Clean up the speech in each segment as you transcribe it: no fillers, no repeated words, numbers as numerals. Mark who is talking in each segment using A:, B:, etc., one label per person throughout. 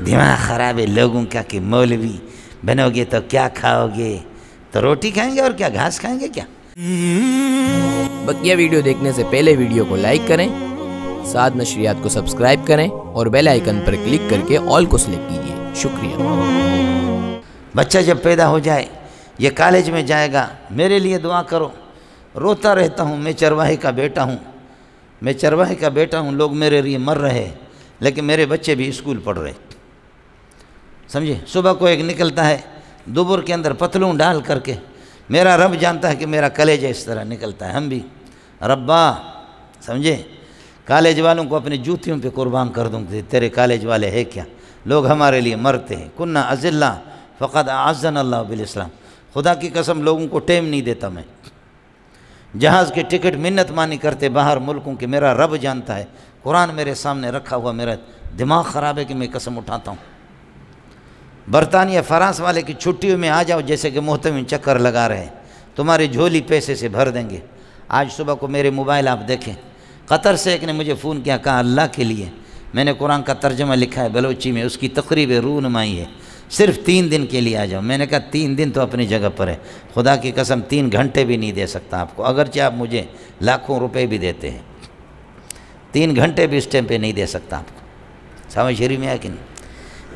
A: دماغ خراب ہے لوگوں کا کہ مولوی بنو گے تو کیا کھاؤ گے؟ تو روٹی کھائیں گے اور کیا گھاس کھائیں گے کیا؟
B: بقیہ ویڈیو دیکھنے سے پہلے ویڈیو کو لائک کریں، سعد نشریات کو سبسکرائب کریں اور بیل آئیکن پر کلک کر کے آل کو سلیکٹ کیجئے۔ شکریہ۔
A: بچہ جب پیدا ہو جائے، یہ کالج میں جائے گا، میرے لیے دعا کرو۔ روتا رہتا ہوں، میں چرواہے کا بیٹا ہوں، لوگ میرے لیے مر رہے، لیکن میرے بچے بھی اسکول پڑھ رہے۔ سمجھے؟ صبح کو ایک نکلتا ہے دوبر کے اندر پتلون ڈال کر کے، میرا رب جانتا ہے کہ میرا کلیجہ اس طرح نکلتا ہے، ہم بھی ربا، سمجھے؟ کالج والوں کو اپنی جوتیوں پہ قربان کر دوں کہ تیرے کالج والے ہے کیا، لوگ ہمارے لیے مرتے ہیں۔ کننا اذلہ فقد اعزنا اللہ بالاسلام۔ خدا کی قسم لوگوں کو ٹائم نہیں دیتا میں، جہاز کے ٹکٹ منت مانی کرتے باہر ملکوں کے، میرا رب جانتا ہے، قرآن میرے سامنے رکھا ہوا، میرا دماغ خراب ہے کہ میں قسم اٹھاتا ہوں۔ برطانیہ فرانس والے کی چھٹیوں میں آ جاؤ، جیسے کہ محتمین چکر لگا رہے ہیں، تمہاری جھولی پیسے سے بھر دیں گے۔ آج صبح کو میرے موبائل آپ دیکھیں، قطر سے ایک نے مجھے فون کیا، کہا اللہ کے لیے میں نے قرآن کا ترجمہ لکھا ہے بلوچی میں، اس کی تقریب رونمائی ہے، صرف 3 دن کے لیے آ جاؤ۔ میں نے کہا 3 دن تو اپنی جگہ پر ہے، خدا کی قسم 3 گھنٹے بھی نہیں دے سکتا آپ کو، اگرچہ آپ مجھے لاکھوں روپے بھی دیتے ہیں، 3 گھنٹے بھی اس ٹائم پہ نہیں دے سکتا آپ کو۔ سمجھ شریف میں ہے کہ نہیں؟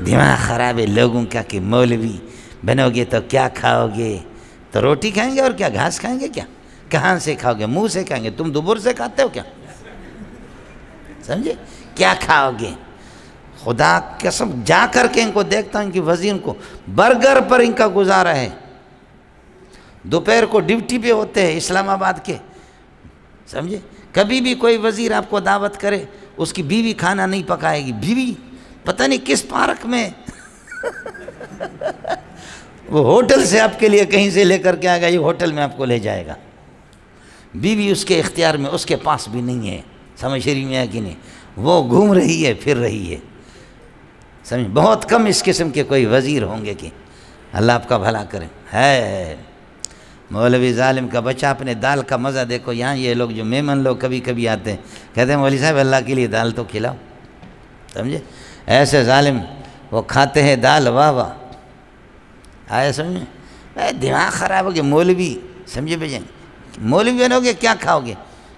A: دماغ خراب ہے لوگوں کا کہ مولوی بنو گے تو کیا کھاؤ گے؟ تو روٹی کھائیں گے اور کیا گھاس کھائیں گے کیا؟ کہاں سے کھاؤ گے؟ منہ سے کھائیں گے؟ تم دبر سے کھاتے ہو کیا؟ سمجھے؟ کیا کھاؤ گے؟ خدا قسم جا کر کے ان کو دیکھتا ہوں کہ وزیر کو برگر پر ان کا گزارا ہے، دوپہر کو ڈیوٹی پہ ہوتے ہیں اسلام آباد کے، سمجھے؟ کبھی بھی کوئی وزیر آپ کو دعوت کرے، اس کی بیوی کھانا نہیں پکائے گی، بیوی پتہ نہیں کس پارک میں وہ ہوٹل سے آپ کے لیے کہیں سے لے کر کے آئے گا، یہ ہوٹل میں آپ کو لے جائے گا، بیوی اس کے اختیار میں، اس کے پاس بھی نہیں ہے۔ سمجھ شریف میں ہے کہ نہیں؟ وہ گھوم رہی ہے، پھر رہی ہے، سمجھ؟ بہت کم اس قسم کے کوئی وزیر ہوں گے کہ اللہ آپ کا بھلا کرے۔ ہے مولوی ظالم کا بچہ، اپنے دال کا مزہ دیکھو۔ یہاں یہ لوگ جو مہمان لوگ کبھی کبھی آتے ہیں، کہتے ہیں مولوی صاحب اللہ کے لیے دال تو کھلاؤ، سمجھے؟ ایسے ظالم وہ کھاتے ہیں دال، واہ واہ، آئے سمجھے؟ دماغ خراب ہو گیا مولوی، سمجھے بھائی؟ مولوی بنو گے کیا کھاؤ گے؟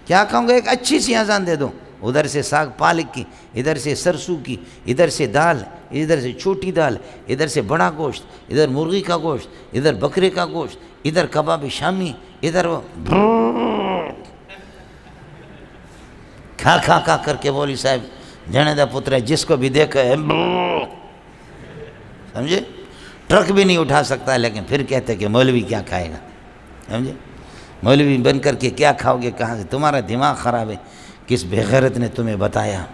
A: کیا کھاؤں گے؟ ایک اچھی سی اذان دے دو، ادھر سے ساگ پالک کی، ادھر سے سرسوں کی، ادھر سے دال، ادھر سے چھوٹی دال، ادھر سے بڑا گوشت، ادھر مرغی کا گوشت، ادھر بکرے کا گوشت، ادھر کباب شامی، ادھر وہ کھا کھا کھا کر کے مولوی صاحب جنے دا پتر ہے، جس کو بھی دیکھا ہے سمجھے؟ ٹرک بھی نہیں اٹھا سکتا، لیکن پھر کہتے کہ مولوی کیا کھائے گا، سمجھے؟ مولوی بن کر کے کیا کھاؤ گے؟ کہاں سے؟ تمہارا دماغ خراب ہے، کس بے غیرت نے تمہیں بتایا؟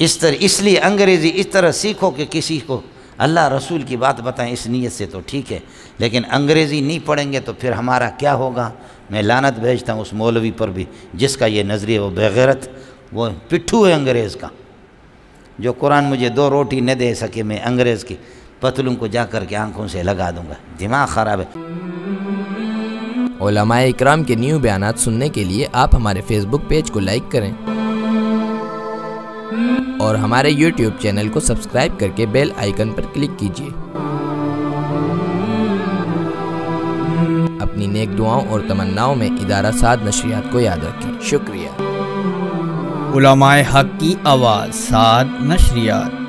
A: اس لیے انگریزی اس طرح سیکھو کہ کسی کو اللہ رسول کی بات بتائیں، اس نیت سے تو ٹھیک ہے، لیکن انگریزی نہیں پڑھیں گے تو پھر ہمارا کیا ہوگا؟ میں لعنت بھیجتا ہوں اس مولوی پر بھی جس کا یہ نظریہ، وہ بے غیرت، وہ پٹھو ہے انگریز کا، جو قرآن مجھے 2 روٹی نہ دے سکے، میں انگریز کی پتلوں کو جا کر کے آنکھوں سے لگا دوں گا۔ دماغ خراب ہے۔
B: علماء اکرام کے نیو بیانات سننے کے لیے آپ ہمارے فیس بک پیج کو لائک کریں اور ہمارے یوٹیوب چینل کو سبسکرائب کر کے بیل آئیکن پر کلک کیجئے۔ اپنی نیک دعاؤں اور تمناؤں میں ادارہ سعد نشریات کو یاد رکھیں۔ شکریہ۔
C: علماء حق کی آواز، سعد نشریات۔